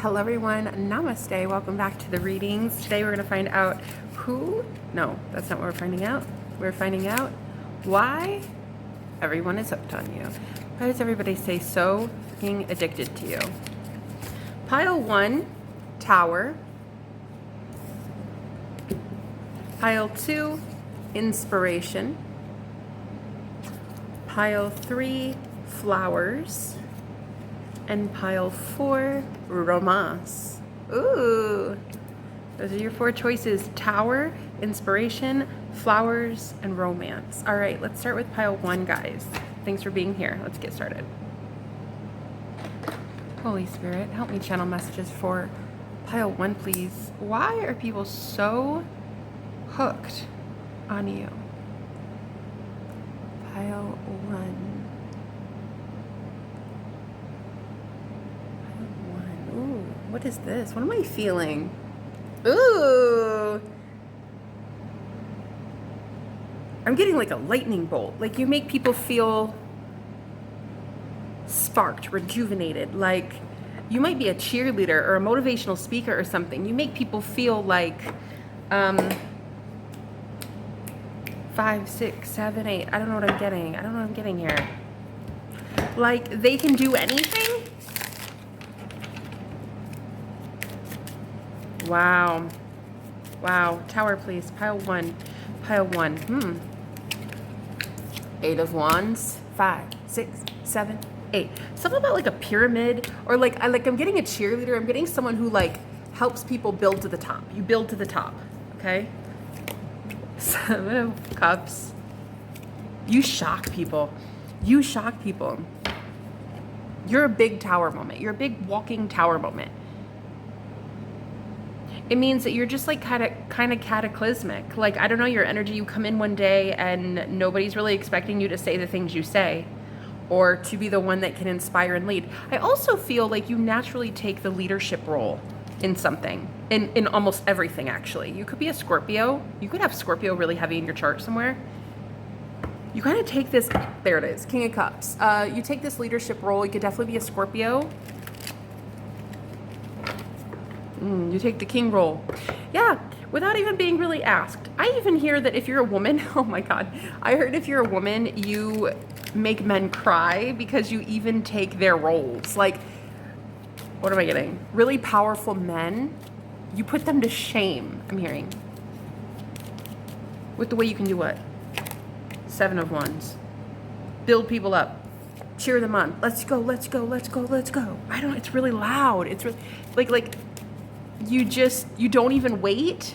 Hello everyone, namaste, welcome back to the readings. Today we're going to find out no, that's not what we're finding out. We're finding out why everyone is hooked on you. Why does everybody stay so fucking addicted to you? Pile 1, Tower. Pile 2, Inspiration. Pile 3, Flowers. And pile 4, Romance. Ooh, those are your 4 choices: Tower, Inspiration, Flowers, and Romance. All right, let's start with pile 1, guys. Thanks for being here. Let's get started. Holy Spirit, help me channel messages for pile 1, please. Why are people so hooked on you? Pile 1. What is this? What am I feeling? Ooh. I'm getting like a lightning bolt. Like you make people feel sparked, rejuvenated. Like you might be a cheerleader or a motivational speaker or something. You make people feel like 5, 6, 7, 8. I don't know what I'm getting. I don't know what I'm getting here. Like they can do anything. Wow. Wow. Tower, please. Pile 1. Pile 1. 8 of Wands. 5, 6, 7, 8. Something about like a pyramid, or like I'm getting a cheerleader. I'm getting someone who like helps people build to the top. You build to the top. Okay? 7 of Cups. You shock people. You shock people. You're a big tower moment. You're a big walking tower moment. It means that you're just like kind of cataclysmic. Like, I don't know, your energy, you come in one day and nobody's really expecting you to say the things you say or to be the one that can inspire and lead. I also feel like you naturally take the leadership role in something, in almost everything, actually. You could be a Scorpio. You could have Scorpio really heavy in your chart somewhere. You kind of take this, there it is, King of Cups. You take this leadership role. You could definitely be a Scorpio. You take the king role. Yeah, without even being really asked. I even hear that if you're a woman, oh my God, I heard if you're a woman, you make men cry because you even take their roles. Like, what am I getting? Really powerful men, you put them to shame, I'm hearing. With the way you can do what? 7 of Wands. Build people up. Cheer them on. Let's go, let's go, let's go, let's go. I don't, it's really loud. It's really, like, you don't even wait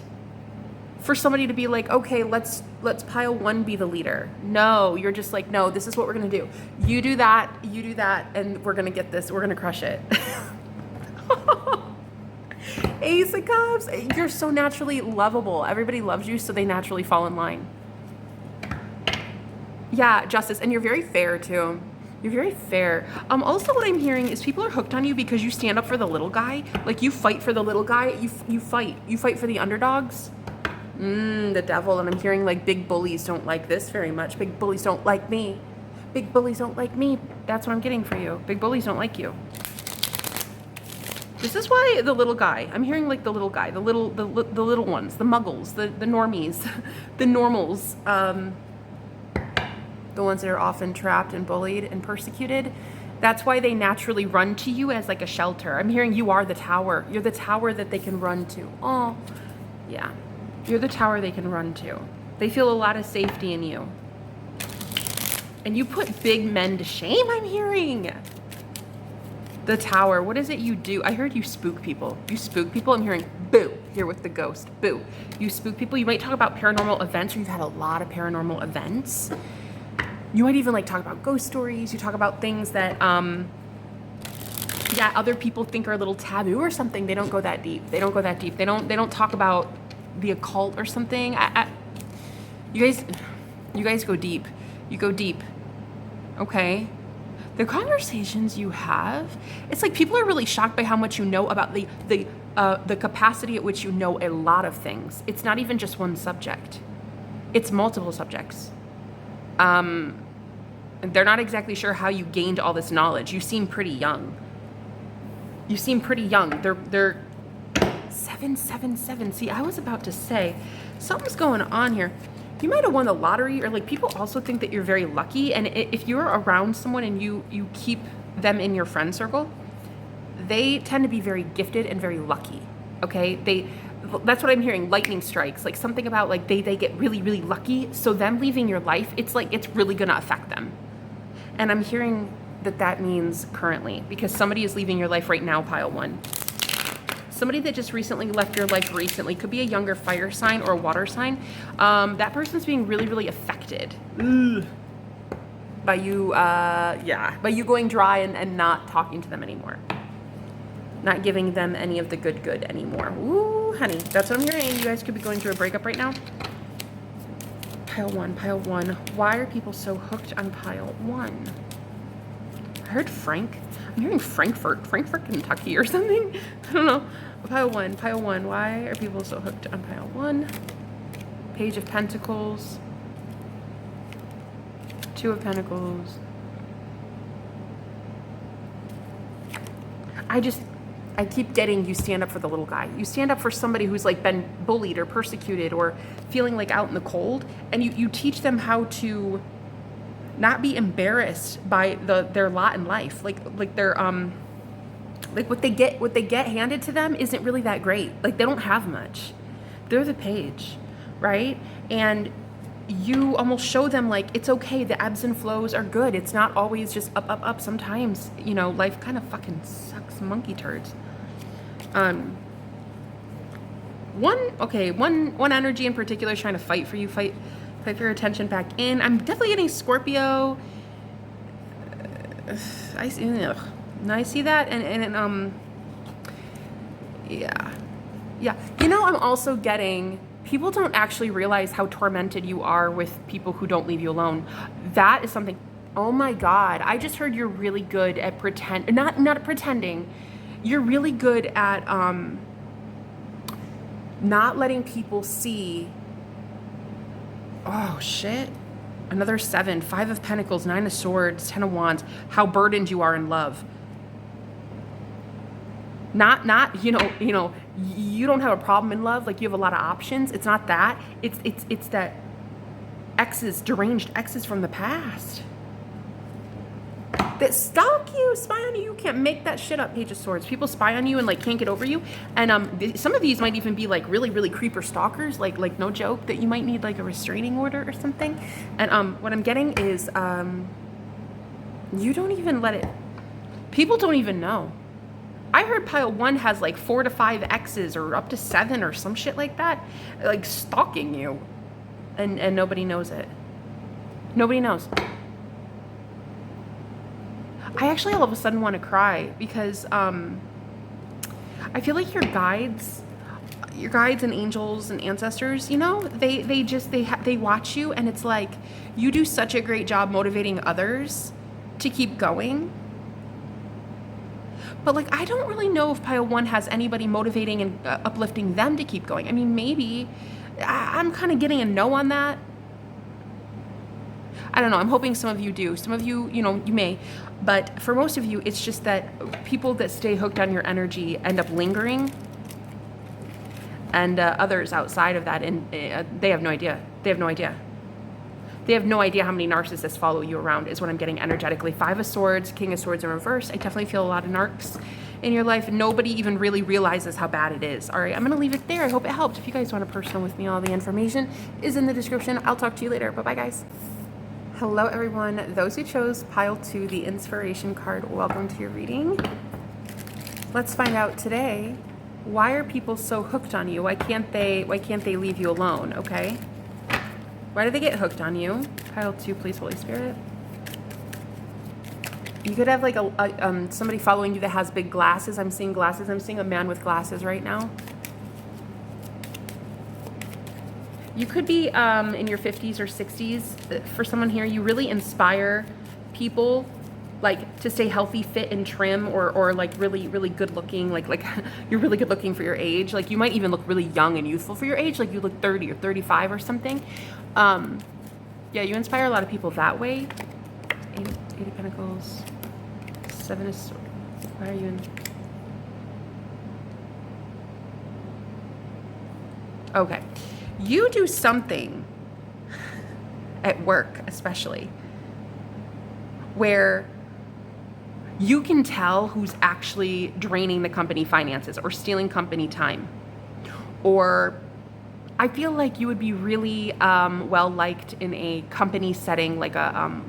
for somebody to be like, okay, let's pile 1 be the leader. No, you're just like, no, this is what we're gonna do. You do that, and we're gonna get this, we're gonna crush it. Ace of Cups, you're so naturally lovable. Everybody loves you, so they naturally fall in line. Yeah, Justice, and you're very fair too. You're very fair. Also what I'm hearing is people are hooked on you because you stand up for the little guy. Like you fight for the little guy. You fight for the underdogs. The devil. And I'm hearing like big bullies don't like this very much. Big bullies don't like me. Big bullies don't like me. That's what I'm getting for you. Big bullies don't like you. This is why the little guy, I'm hearing like the little guy, the little ones, the muggles, the normies, the normals, the ones that are often trapped and bullied and persecuted. That's why they naturally run to you as like a shelter. I'm hearing you are the tower. You're the tower that they can run to. Oh, yeah. You're the tower they can run to. They feel a lot of safety in you. And you put big men to shame, I'm hearing. The tower, what is it you do? I heard you spook people. You spook people. I'm hearing boo here with the ghost. Boo. You spook people. You might talk about paranormal events, or you've had a lot of paranormal events. You might even like talk about ghost stories. You talk about things that, yeah, other people think are a little taboo or something. They don't go that deep. They don't go that deep. They don't talk about the occult or something. You guys go deep. You go deep. Okay. The conversations you have, it's like people are really shocked by how much you know about the capacity at which you know a lot of things. It's not even just one subject. It's multiple subjects. They're not exactly sure how you gained all this knowledge. You seem pretty young. You seem pretty young. They're 777. See, I was about to say, something's going on here. You might have won the lottery, or like people also think that you're very lucky. And if you're around someone and you keep them in your friend circle, they tend to be very gifted and very lucky. Okay, that's what I'm hearing. Lightning strikes, like something about like they get really, really lucky. So them leaving your life, it's like it's really gonna affect them. And I'm hearing that means currently, because somebody is leaving your life right now, pile one. Somebody that just recently left your life recently, could be a younger fire sign or a water sign. That person's being really, really affected by you, by you going dry and not talking to them anymore. Not giving them any of the good anymore. Ooh, honey, that's what I'm hearing. You guys could be going through a breakup right now. Pile one. Why are people so hooked on pile one? I heard Frank. I'm hearing Frankfurt, Kentucky or something. I don't know. Pile one. Why are people so hooked on pile one? Page of Pentacles. Two of Pentacles. I keep getting you stand up for the little guy. You stand up for somebody who's like been bullied or persecuted or feeling like out in the cold, and you teach them how to not be embarrassed by their lot in life. Like their like what they get handed to them isn't really that great. Like they don't have much. They're the page, right? And you almost show them like it's okay, the ebbs and flows are good. It's not always just up. Sometimes, you know, life kind of fucking sucks monkey turds. One energy in particular is trying to fight for you, fight for your attention back in. I'm definitely getting Scorpio. I see that, and yeah. You know, I'm also getting people don't actually realize how tormented you are with people who don't leave you alone. That is something. Oh my God! I just heard you're really good at not pretending. You're really good at not letting people see. Oh shit. Another 7, 5 of Pentacles, 9 of Swords, 10 of Wands. How burdened you are in love. Not you know, you don't have a problem in love, like you have a lot of options. It's not that. It's that deranged exes from the past that stalk you, spy on you. You can't make that shit up. Page of Swords. People spy on you and like can't get over you. And some of these might even be like really, really creeper stalkers. Like no joke, that you might need like a restraining order or something. And what I'm getting is you don't even let it. People don't even know. I heard pile one has like 4 to 5 exes or up to 7 or some shit like that, like stalking you, and nobody knows it. Nobody knows. I actually all of a sudden want to cry because I feel like your guides and angels and ancestors, you know, they watch you, and it's like you do such a great job motivating others to keep going. But like, I don't really know if pile one has anybody motivating and uplifting them to keep going. I mean, maybe. I'm kind of getting a no on that. I don't know. I'm hoping some of you do. Some of you, you know, you may. But for most of you, it's just that people that stay hooked on your energy end up lingering. And others outside of that, and they have no idea. They have no idea. They have no idea how many narcissists follow you around, is what I'm getting energetically. 5 of Swords, King of Swords in reverse. I definitely feel a lot of narcs in your life. Nobody even really realizes how bad it is. All right, I'm going to leave it there. I hope it helped. If you guys want a personal with me, all the information is in the description. I'll talk to you later. Bye-bye, guys. Hello, everyone. Those who chose pile 2, the inspiration card, welcome to your reading. Let's find out today, why are people so hooked on you? Why can't they leave you alone, okay? Why do they get hooked on you? Pile 2, please, Holy Spirit. You could have like somebody following you that has big glasses. I'm seeing glasses. I'm seeing a man with glasses right now. You could be in your 50s or 60s. For someone here, you really inspire people like to stay healthy, fit, and trim, or like really, really good looking. Like you're really good looking for your age. Like you might even look really young and youthful for your age. Like you look 30 or 35 or something. Yeah, you inspire a lot of people that way. 8 of Pentacles, 7 of Swords. Why are you in? Okay. You do something at work, especially, where you can tell who's actually draining the company finances or stealing company time. Or I feel like you would be really well liked in a company setting, like a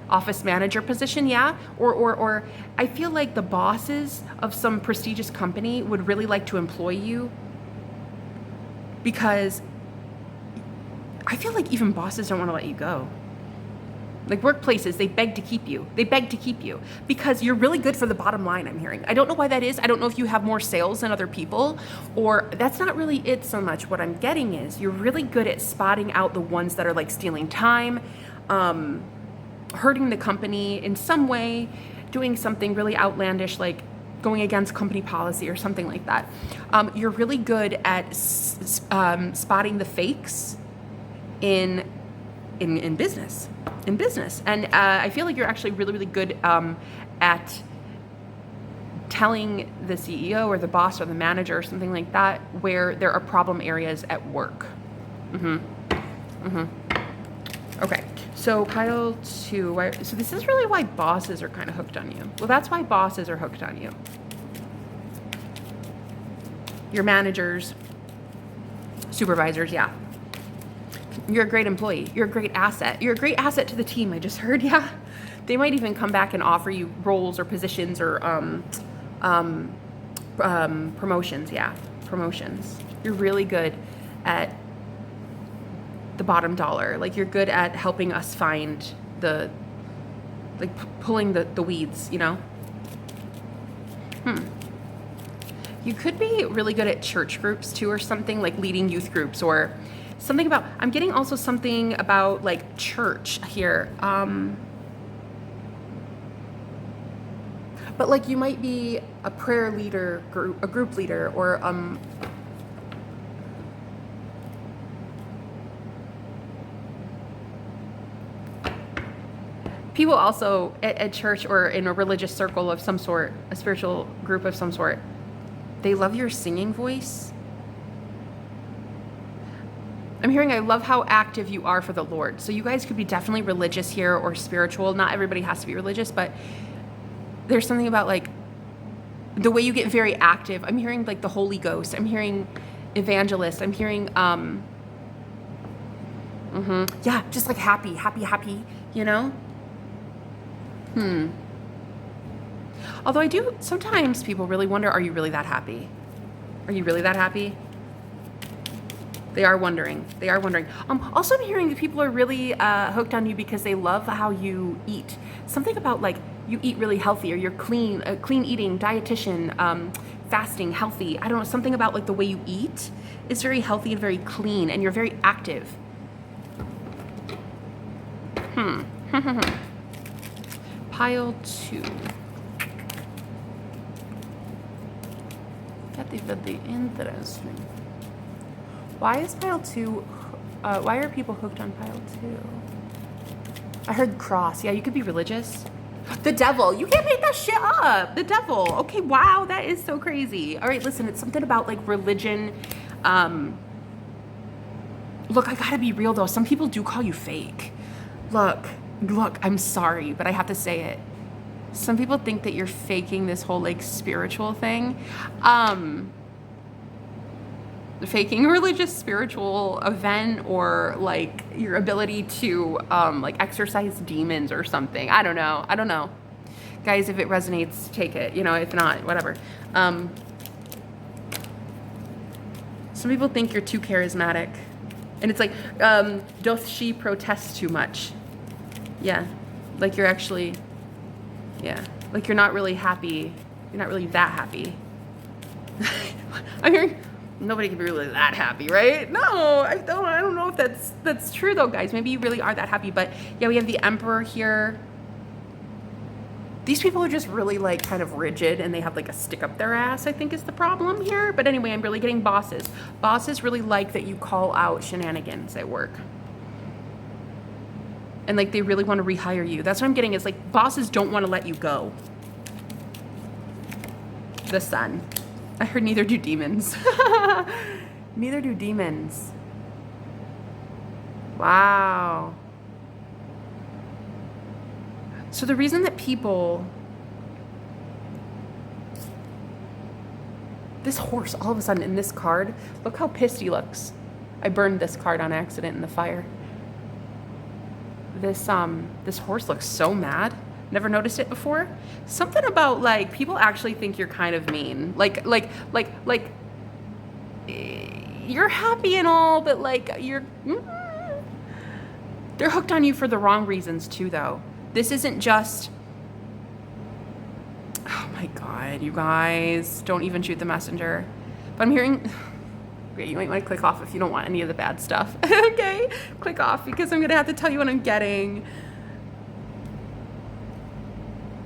office manager position, yeah? Or I feel like the bosses of some prestigious company would really like to employ you, because I feel like even bosses don't want to let you go. Like workplaces, they beg to keep you. They beg to keep you because you're really good for the bottom line, I'm hearing. I don't know why that is. I don't know if you have more sales than other people, or that's not really it so much. What I'm getting is you're really good at spotting out the ones that are like stealing time, hurting the company in some way, doing something really outlandish like going against company policy or something like that. You're really good at spotting the fakes in business. And I feel like you're actually really, really good at telling the CEO or the boss or the manager or something like that where there are problem areas at work. Okay, so pile 2. So this is really why bosses are kind of hooked on you. Well, that's why bosses are hooked on you. Your managers, supervisors, yeah. You're a great employee. You're a great asset. You're a great asset to the team, I just heard, yeah. They might even come back and offer you roles or positions or promotions, yeah, promotions. You're really good at the bottom dollar. Like you're good at helping us find pulling the weeds, you know? You could be really good at church groups too or something, like leading youth groups or something about, I'm getting also something about like church here. But like you might be a prayer leader, a group leader, or people also at church or in a religious circle of some sort, a spiritual group of some sort, they love your singing voice. I'm hearing, I love how active you are for the Lord. So you guys could be definitely religious here or spiritual. Not everybody has to be religious, but there's something about like the way you get very active. I'm hearing like the Holy Ghost. I'm hearing evangelist. I'm hearing, yeah, just like happy, you know? Although I do, sometimes people really wonder, are you really that happy? Are you really that happy? They are wondering. Also, I'm hearing that people are really hooked on you because they love how you eat. Something about like you eat really healthy, or you're clean eating, dietitian, fasting, healthy. I don't know, something about like the way you eat is very healthy and very clean, and you're very active. Pile 2. Very interesting. Why is pile 2, why are people hooked on pile 2? I heard cross. Yeah, you could be religious. The devil. You can't make that shit up. The devil. Okay, wow, that is so crazy. All right, listen, it's something about like religion. Look, I gotta be real though. Some people do call you fake. Look, I'm sorry, but I have to say it. Some people think that you're faking this whole like spiritual thing. Faking a religious spiritual event, or like your ability to like exorcise demons or something. I don't know. Guys, if it resonates, take it. You know, if not, whatever. Some people think you're too charismatic. And it's like, doth she protest too much? Yeah, like you're actually, yeah, like you're not really happy. You're not really that happy. I'm hearing, nobody can be really that happy, right? No, I don't know if that's true though, guys. Maybe you really are that happy, but yeah, we have the Emperor here. These people are just really like kind of rigid, and they have like a stick up their ass, I think is the problem here. But anyway, I'm really getting bosses. Bosses really like that you call out shenanigans at work. And like they really want to rehire you. That's what I'm getting, is like bosses don't want to let you go. The Sun. I heard neither do demons. Neither do demons. Wow. So the reason that people... This horse, all of a sudden in this card, look how pissed he looks. I burned this card on accident in the fire. This horse looks so mad. Never noticed it before. Something about like people actually think you're kind of mean. Like you're happy and all, but like they're hooked on you for the wrong reasons too, though. This isn't just. Oh my God, you guys, don't even shoot the messenger. But I'm hearing. Okay, you might want to click off if you don't want any of the bad stuff. Okay, click off because I'm gonna have to tell you what I'm getting.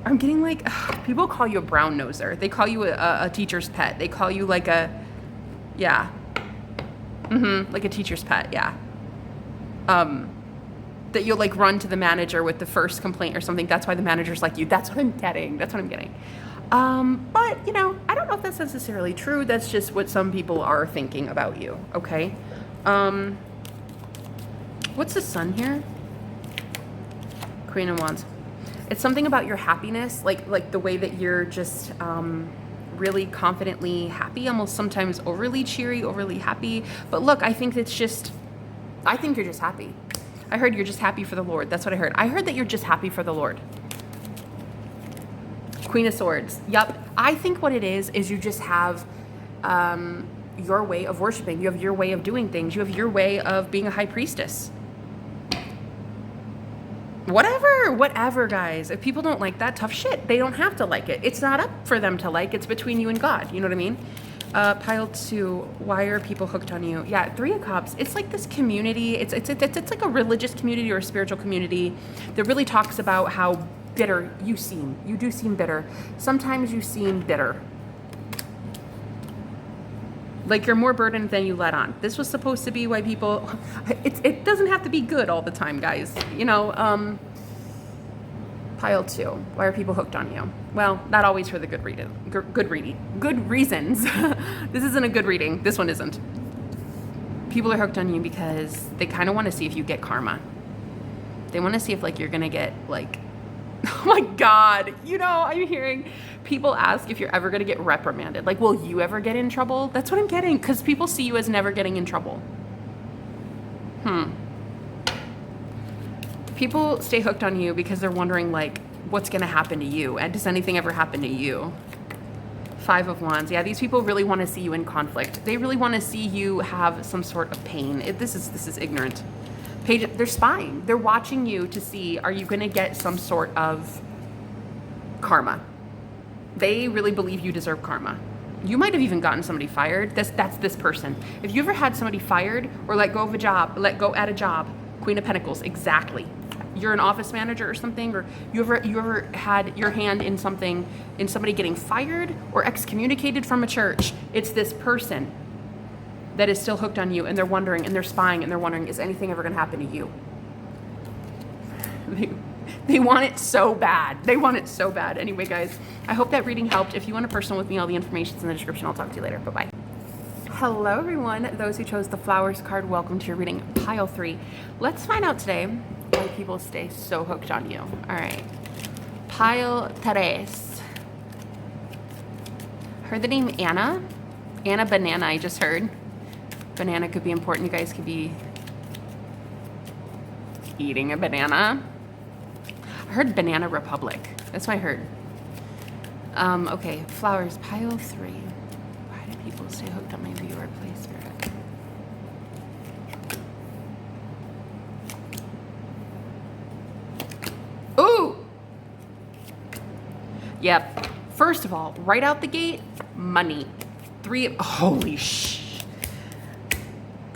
I'm getting like, people call you a brown noser. They call you a teacher's pet. They call you like a, yeah. Like a teacher's pet, yeah. That you'll like run to the manager with the first complaint or something. That's why the manager's like you. That's what I'm getting. That's what I'm getting. But you know, I don't know if that's necessarily true. That's just what some people are thinking about you, okay? What's the sun here? Queen of Wands. It's something about your happiness, like the way that you're just really confidently happy, almost sometimes overly cheery, overly happy. But look, I think you're just happy. I heard you're just happy for the Lord. That's what I heard. I heard that you're just happy for the Lord. Queen of Swords. Yup. I think what it is you just have your way of worshiping. You have your way of doing things. You have your way of being a high priestess. Whatever, guys. If people don't like that, tough shit. They don't have to like it. It's not up for them to like. It's between you and God. You know what I mean? Pile 2. Why are people hooked on you? Yeah, 3 of Cups. It's like this community. It's like a religious community or a spiritual community that really talks about how bitter you seem. You do seem bitter. Sometimes you seem bitter. Like you're more burdened than you let on. This was supposed to be why people, it doesn't have to be good all the time, guys. You know, pile 2. Why are people hooked on you? Well, not always for the good reasons. This isn't a good reading. This one isn't. People are hooked on you because they kind of want to see if you get karma. They want to see if like you're going to get like, oh my God, you know, I'm hearing people ask if you're ever going to get reprimanded. Like, will you ever get in trouble? That's what I'm getting, because people see you as never getting in trouble. People stay hooked on you because they're wondering, like, what's going to happen to you? And does anything ever happen to you? 5 of Wands. Yeah, these people really want to see you in conflict. They really want to see you have some sort of pain. This is ignorant. Page, they're spying. They're watching you to see, are you going to get some sort of karma? They really believe you deserve karma. You might have even gotten somebody fired. That's this person. If you ever had somebody fired or let go at a job, Queen of Pentacles, exactly. You're an office manager or something, or you ever had your hand in something, in somebody getting fired or excommunicated from a church, it's this person that is still hooked on you, and they're wondering, and they're spying, and they're wondering, is anything ever gonna happen to you? They want it so bad. They want it so bad. Anyway, guys, I hope that reading helped. If you want a personal with me, all the information's in the description. I'll talk to you later. Bye-bye. Hello, everyone. Those who chose the flowers card, welcome to your reading, pile 3. Let's find out today why people stay so hooked on you. All right. Pile 3. Heard the name Anna. Anna Banana, I just heard. Banana could be important. You guys could be eating a banana. I heard Banana Republic. That's what I heard. Okay, flowers, pile 3. Why do people stay hooked on my viewer, please, Spirit? Ooh! Yep. First of all, right out the gate, money. 3, holy sh.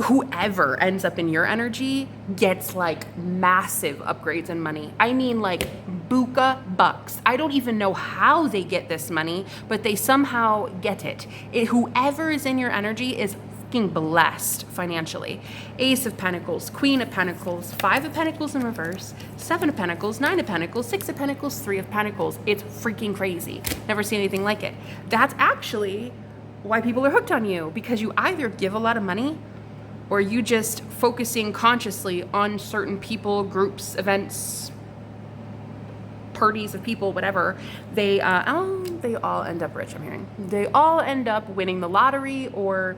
Whoever ends up in your energy gets like massive upgrades in money. I mean like buka bucks. I don't even know how they get this money, but they somehow get it. Whoever is in your energy is fucking blessed financially. Ace of Pentacles, Queen of Pentacles, 5 of Pentacles in reverse, 7 of Pentacles, 9 of Pentacles, 6 of Pentacles, 3 of Pentacles. It's freaking crazy. Never seen anything like it. That's actually why people are hooked on you, because you either give a lot of money or you just focusing consciously on certain people, groups, events, parties of people, whatever. They all end up rich, I'm hearing. They all end up winning the lottery or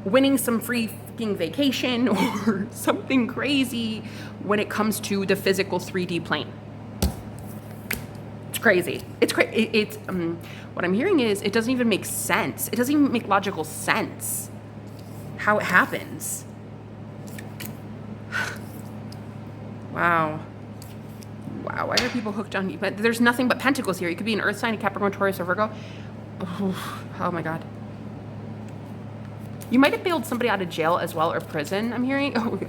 winning some free fucking vacation or something crazy when it comes to the physical 3D plane. It's crazy. It's crazy. It's what I'm hearing is it doesn't even make sense. It doesn't even make logical sense how it happens. Wow. Wow, why are people hooked on you? But there's nothing but pentacles here. You could be an earth sign, a Capricorn, Taurus, or Virgo. Oh my God. You might have bailed somebody out of jail as well, or prison, I'm hearing. Oh,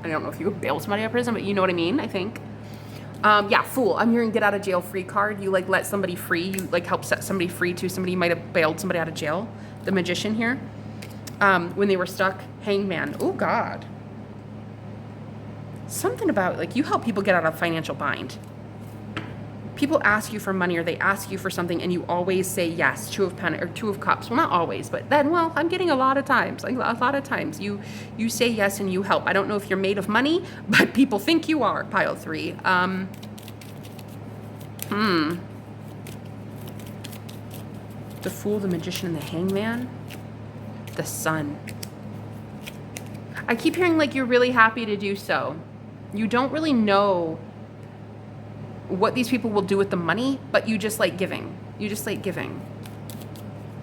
I don't know if you bailed somebody out of prison, but you know what I mean, I think. Yeah, Fool. I'm hearing get out of jail free card. You like let somebody free. You like help set somebody free too. Somebody might have bailed somebody out of jail. The Magician here. When they were stuck. Hangman. Oh God. Something about like you help people get out of financial bind. People ask you for money or they ask you for something and you always say yes. Two of Cups. Well, not always, but then, well, I'm getting a lot of times. Like a lot of times you say yes and you help. I don't know if you're made of money, but people think you are. Pile 3. The Fool, the Magician, and the Hangman. The Sun. I keep hearing like you're really happy to do so. You don't really know what these people will do with the money, but you just like giving. You just like giving.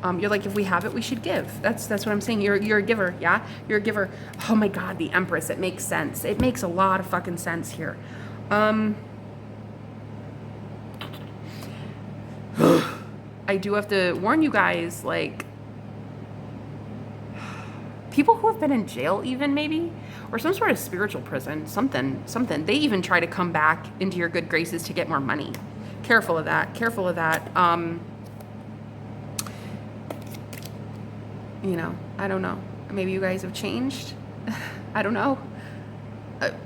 You're like, if we have it, we should give. That's what I'm saying. You're a giver, yeah? You're a giver. Oh my God, the Empress. It makes sense. It makes a lot of fucking sense here. I do have to warn you guys, like, people who have been in jail even maybe, or some sort of spiritual prison, something, they even try to come back into your good graces to get more money. Careful of that, careful of that. You know, I don't know. Maybe you guys have changed. I don't know.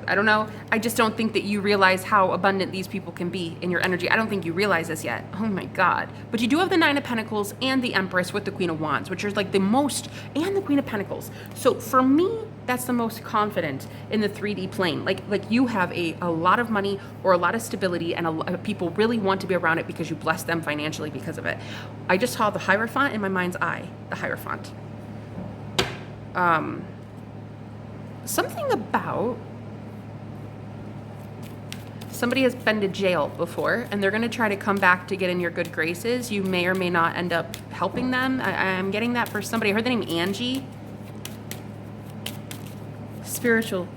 I don't know. I just don't think that you realize how abundant these people can be in your energy. I don't think you realize this yet. Oh my God. But you do have the 9 of Pentacles and the Empress with the Queen of Wands, which is like the most, and the Queen of Pentacles. So for me, that's the most confident in the 3D plane. Like you have a lot of money or a lot of stability, and people really want to be around it because you bless them financially because of it. I just saw the Hierophant in my mind's eye, the Hierophant. Something about somebody has been to jail before and they're going to try to come back to get in your good graces. You may or may not end up helping them. I'm getting that for somebody. I heard the name Angie. Spiritual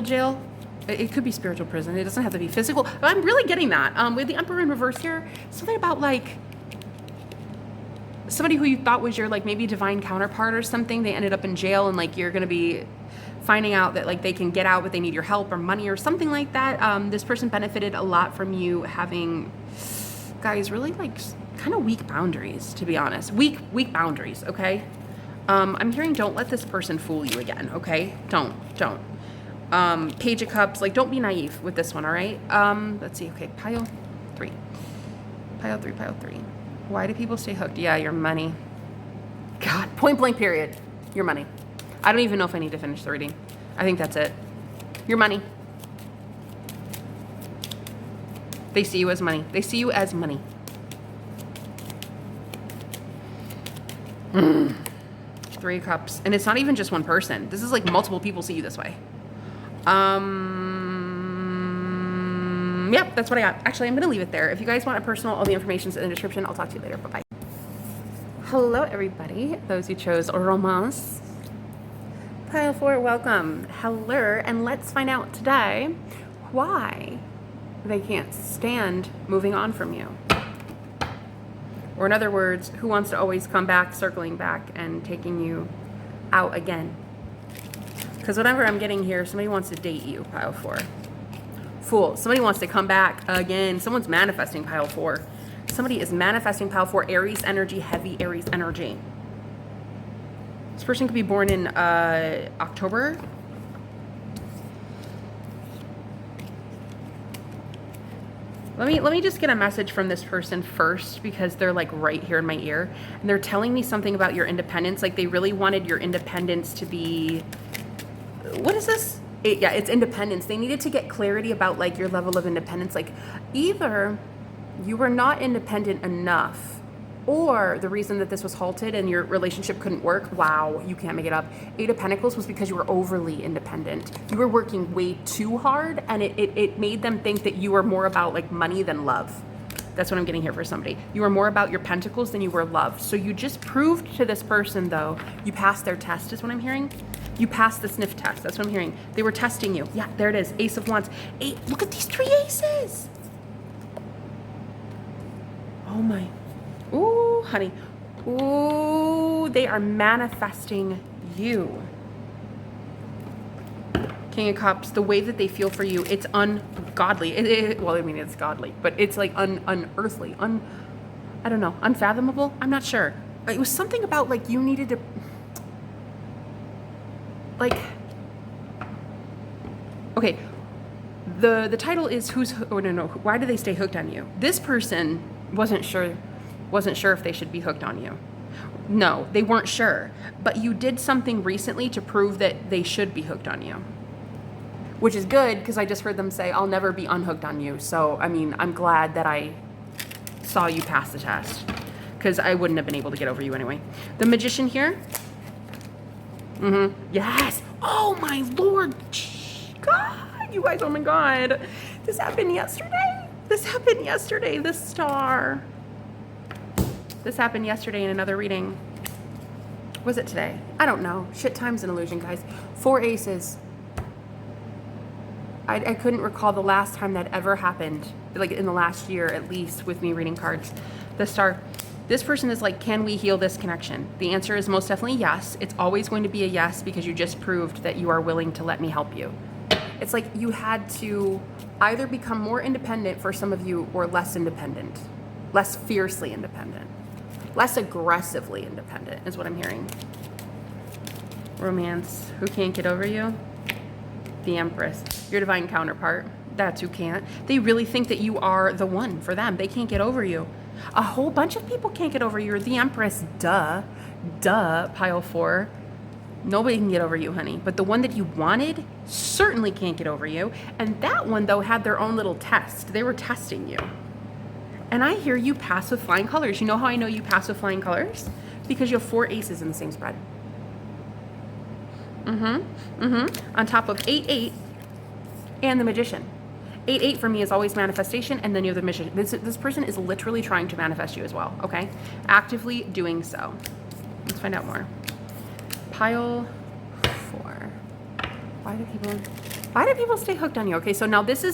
jail. It could be spiritual prison. It doesn't have to be physical. But I'm really getting that. With the Emperor in reverse here, something about like somebody who you thought was your like maybe divine counterpart or something. They ended up in jail and like you're going to be finding out that like they can get out but they need your help or money or something like that. This person benefited a lot from you having, guys, really like kind of weak boundaries, to be honest. Weak boundaries, okay? I'm hearing don't let this person fool you again, okay? Don't. Page of Cups, like don't be naive with this one, all right? Let's see, okay, pile 3. Pile 3. Why do people stay hooked? Yeah, your money. God, point blank period, your money. I don't even know if I need to finish the reading. I think that's it. Your money. They see you as money. They see you as money. 3 of Cups. And it's not even just one person. This is like multiple people see you this way. Yep, that's what I got. Actually, I'm going to leave it there. If you guys want a personal, all the information's in the description. I'll talk to you later. Bye-bye. Hello, everybody. Those who chose romance. Pile 4, welcome. Hello, and let's find out today why they can't stand moving on from you. Or in other words, who wants to always come back, circling back, and taking you out again? Because whatever I'm getting here, somebody wants to date you, pile 4. Fool, somebody wants to come back again. Someone's manifesting, pile 4. Somebody is manifesting, pile 4, Aries energy, heavy Aries energy. This person could be born in October. Let me just get a message from this person first, because they're like right here in my ear, and they're telling me something about your independence. Like they really wanted your independence to be, what is this? Yeah, it's independence. They needed to get clarity about like your level of independence. Like either you were not independent enough, or the reason that this was halted and your relationship couldn't work, wow, you can't make it up. 8 of Pentacles was because you were overly independent. You were working way too hard, and it made them think that you were more about like money than love. That's what I'm getting here for somebody. You were more about your pentacles than you were love. So you just proved to this person, though, you passed their test, is what I'm hearing. You passed the sniff test. That's what I'm hearing. They were testing you. Yeah, there it is. Ace of Wands. 8. Look at these 3 aces. Oh my. Ooh, honey. Ooh, they are manifesting you. King of Cups, the way that they feel for you, it's ungodly. Well, I mean, it's godly, but it's like unearthly, I don't know, unfathomable. I'm not sure. It was something about like you needed to, like, okay, the title is why do they stay hooked on you? This person wasn't sure if they should be hooked on you. No, they weren't sure, but you did something recently to prove that they should be hooked on you, which is good, because I just heard them say, I'll never be unhooked on you. So, I mean, I'm glad that I saw you pass the test, because I wouldn't have been able to get over you anyway. The Magician here. Yes. Oh my Lord. God, you guys, oh my God. This happened yesterday. This star. This happened yesterday in another reading. Was it today? I don't know. Shit, time's an illusion, guys. 4 aces. I couldn't recall the last time that ever happened, like in the last year at least, with me reading cards. The star. This person is like, can we heal this connection? The answer is most definitely yes. It's always going to be a yes, because you just proved that you are willing to let me help you. It's like you had to either become more independent for some of you, or less independent, less fiercely independent, less aggressively independent is what I'm hearing. Romance. Who can't get over you? The Empress. Your divine counterpart. That's who can't. They really think that you are the one for them. They can't get over you. A whole bunch of people can't get over you. You're the Empress. Duh. Pile 4. Nobody can get over you, honey. But the one that you wanted certainly can't get over you. And that one, though, had their own little test. They were testing you. And I hear you pass with flying colors. You know how I know you pass with flying colors? Because you have 4 aces in the same spread. On top of 8-8 and the Magician. 8-8 for me is always manifestation, and then you have the Magician. This person is literally trying to manifest you as well, okay? Actively doing so. Let's find out more. Pile 4. Why do people stay hooked on you? Okay, so now this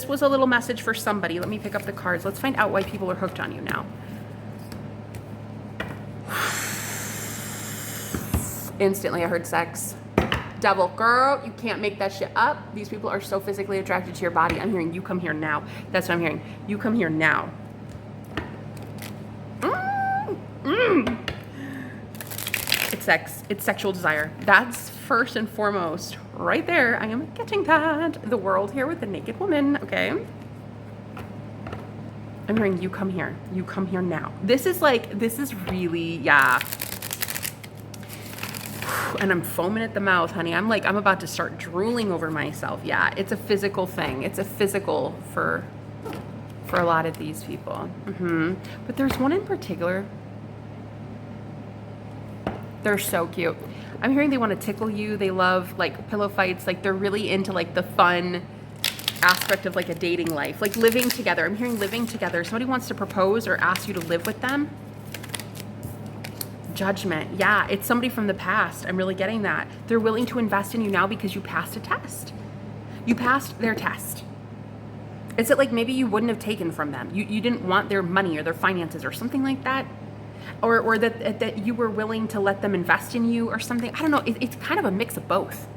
was a little message for somebody. Let me pick up the cards. Let's find out why people are hooked on you now. Instantly I heard sex. Devil, girl, you can't make that shit up. These people are so physically attracted to your body. I'm hearing you come here now. That's what I'm hearing. You come here now. It's sex. It's sexual desire. That's first and foremost. Right there. I am getting that. The world here with the naked woman. Okay. I'm hearing you come here. You come here now. This is really, yeah. And I'm foaming at the mouth, honey. I'm about to start drooling over myself. Yeah, it's a physical thing. It's a physical for a lot of these people. But there's one in particular. They're so cute. I'm hearing they want to tickle you. They love like pillow fights. Like they're really into like the fun aspect of like a dating life, like living together. I'm hearing living together. Somebody wants to propose or ask you to live with them. Judgment. Yeah, it's somebody from the past. I'm really getting that. They're willing to invest in you now because you passed a test. You passed their test. It's like maybe you wouldn't have taken from them. You didn't want their money or their finances or something like that. Or that you were willing to let them invest in you or something. I don't know. It's kind of a mix of both.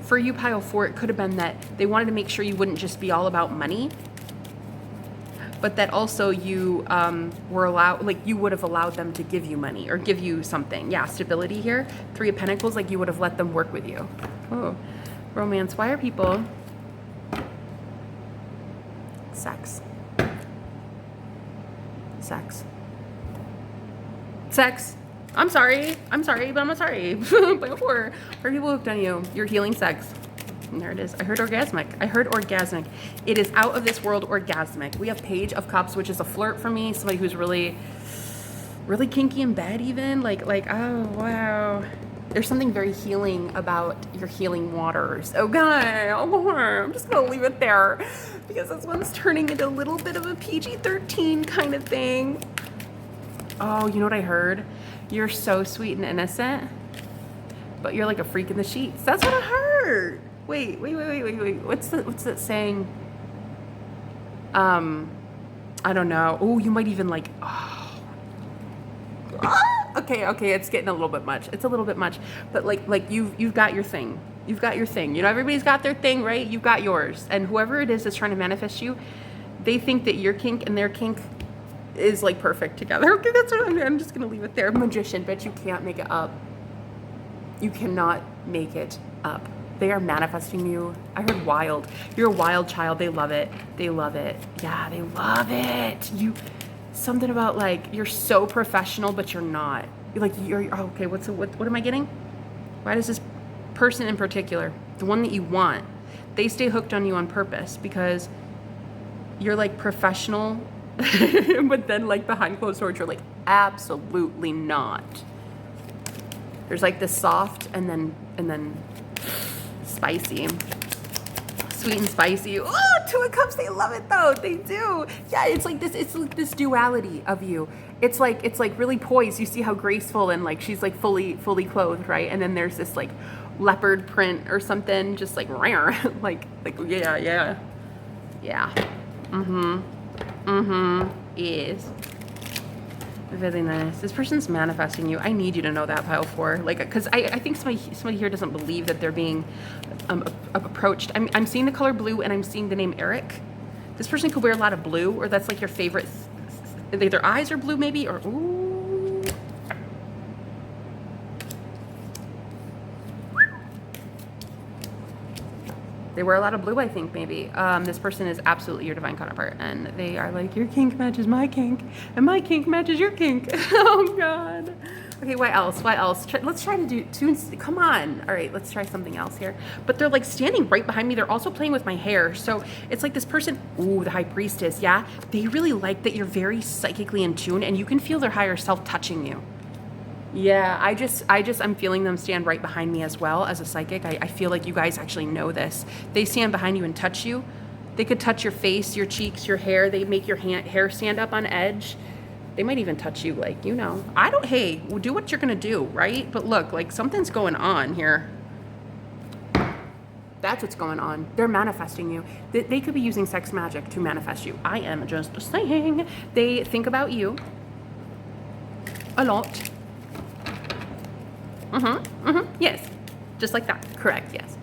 For you, pile 4, it could have been that they wanted to make sure you wouldn't just be all about money, but that also you were allowed, like you would have allowed them to give you money or give you something. Yeah, stability here. 3 of Pentacles, like you would have let them work with you. Oh, romance. Why are people Sex. Sex. Sex. I'm sorry, but I'm not sorry. But for people hooked on you, you're healing sex. And there it is. I heard orgasmic. It is out of this world orgasmic. We have Page of Cups, which is a flirt for me. Somebody who's really, really kinky in bed even. Like, oh, wow. There's something very healing about your healing waters. Okay, I'm just gonna leave it there because this one's turning into a little bit of a PG-13 kind of thing. Oh, you know what I heard? You're so sweet and innocent, but you're like a freak in the sheets. That's what I heard. Wait. What's that saying? I don't know. Oh, you might even like, Okay, it's getting a little bit much. It's a little bit much, but like you've got your thing. You've got your thing. You know, everybody's got their thing, right? You've got yours. And whoever it is that's trying to manifest you, they think that your kink and their kink is like perfect together. Okay, that's what I'm just gonna leave it there. Magician, bitch, you can't make it up. You cannot make it up. They are manifesting you. I heard wild. You're a wild child. They love it. They love it. Yeah, they love it. Something about like you're so professional, but you're not. You're okay. What am I getting? Why does this person in particular, the one that you want, they stay hooked on you on purpose because you're like professional, but then like behind closed doors, you're like absolutely not. There's like this soft and then spicy. Sweet and spicy. Oh, Two of Cups, they love it though. They do. Yeah, it's like this duality of you. It's like really poised. You see how graceful and like she's like fully clothed, right? And then there's this like leopard print or something, just like rare. like yeah. Yes. Really nice. This person's manifesting you. I need you to know that, pile 4. Like, because I think somebody here doesn't believe that they're being approached. I'm seeing the color blue and I'm seeing the name Eric. This person could wear a lot of blue, or that's like your favorite. Their eyes are blue, maybe, or ooh. They wear a lot of blue, I think, maybe. This person is absolutely your divine counterpart, and they are like, your kink matches my kink, and my kink matches your kink. Oh, God. Okay, what else? Let's try to do tunes. Come on. All right, let's try something else here. But they're like standing right behind me. They're also playing with my hair. So it's like this person, ooh, the high priestess, yeah? They really like that you're very psychically in tune, and you can feel their higher self touching you. Yeah, I'm feeling them stand right behind me as well as a psychic. I feel like you guys actually know this. They stand behind you and touch you. They could touch your face, your cheeks, your hair. They make your hair stand up on edge. They might even touch you, like, you know. Hey, we'll do what you're gonna do, right? But look, like something's going on here. That's what's going on. They're manifesting you. They could be using sex magic to manifest you. I am just saying. They think about you a lot. Yes. Just like that. Correct. Yes.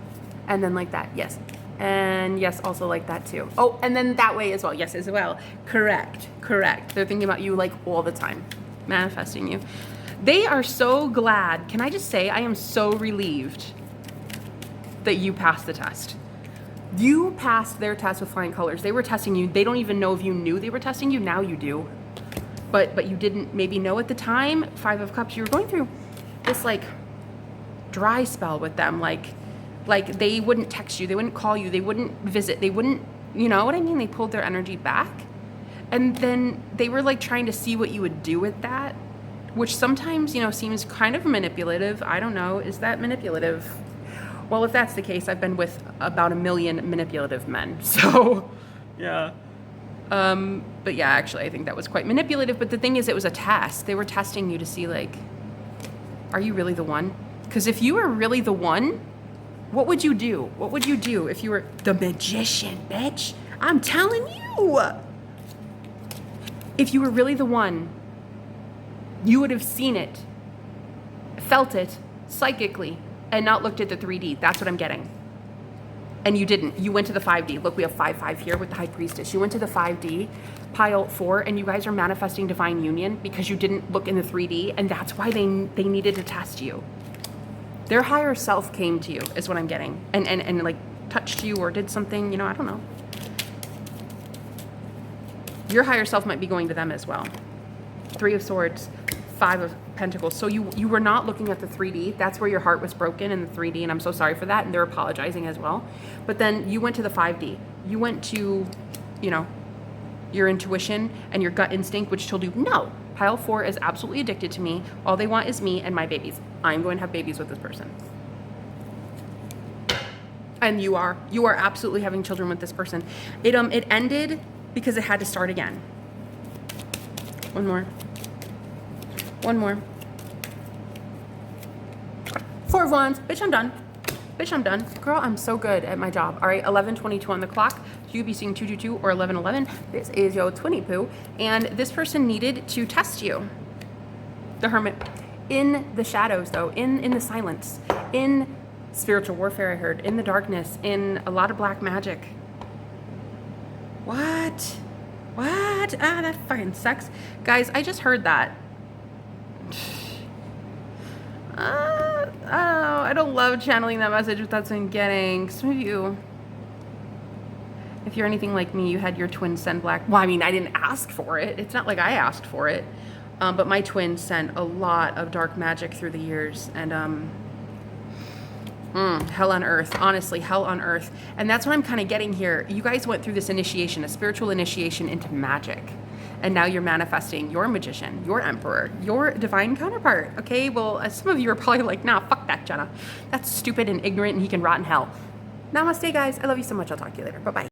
And then like that. Yes. And yes, also like that too. Oh, and then that way as well. Yes, as well. Correct. They're thinking about you like all the time. Manifesting you. They are so glad. Can I just say, I am so relieved that you passed the test. You passed their test with flying colors. They were testing you. They don't even know if you knew they were testing you. Now you do. But you didn't maybe know at the time. 5 of Cups, you were going through this like dry spell with them. Like they wouldn't text you. They wouldn't call you. They wouldn't visit. They wouldn't, you know what I mean? They pulled their energy back. And then they were like trying to see what you would do with that, which sometimes, you know, seems kind of manipulative. I don't know. Is that manipulative? Well, if that's the case, I've been with about 1 million manipulative men. So, yeah. But yeah, actually, I think that was quite manipulative. But the thing is, it was a test. They were testing you to see, like, are you really the one? Because if you were really the one, what would you do? What would you do if you were the magician, bitch? I'm telling you. If you were really the one, you would have seen it, felt it psychically, and not looked at the 3D. That's what I'm getting. And you didn't. You went to the 5D. Look, we have 5-5 here with the High Priestess. You went to the 5D, pile 4, and you guys are manifesting divine union because you didn't look in the 3D, and that's why they needed to test you. Their higher self came to you, is what I'm getting, and like touched you or did something, you know, I don't know. Your higher self might be going to them as well. 3 of Swords, 5 of Pentacles. So you were not looking at the 3D. That's where your heart was broken, in the 3D, and I'm so sorry for that, and they're apologizing as well. But then you went to the 5D. You went to, you know, your intuition and your gut instinct, which told you, no, pile 4 is absolutely addicted to me. All they want is me and my babies. I'm going to have babies with this person. And you are absolutely having children with this person. It ended because it had to start again. One more. 4 of Wands. Bitch, I'm done. Bitch, I'm done. Girl, I'm so good at my job. All right, 11:22 on the clock. You be seeing 222 or 11:11. This is your 20 poo. And this person needed to test you. The Hermit. In the shadows, though. In the silence. In spiritual warfare, I heard. In the darkness. In a lot of black magic. What? Ah, that fucking sucks. Guys, I just heard that. I don't love channeling that message, but that's what I'm getting. Some of you, if you're anything like me, you had your twin send black. Well, I mean, I didn't ask for it. It's not like I asked for it. But my twin sent a lot of dark magic through the years. And hell on earth. Honestly, hell on earth. And that's what I'm kind of getting here. You guys went through this initiation, a spiritual initiation into magic. And now you're manifesting your magician, your emperor, your divine counterpart. Okay, well, some of you are probably like, nah, fuck that, Jenna. That's stupid and ignorant, and he can rot in hell. Namaste, guys. I love you so much. I'll talk to you later. Bye-bye.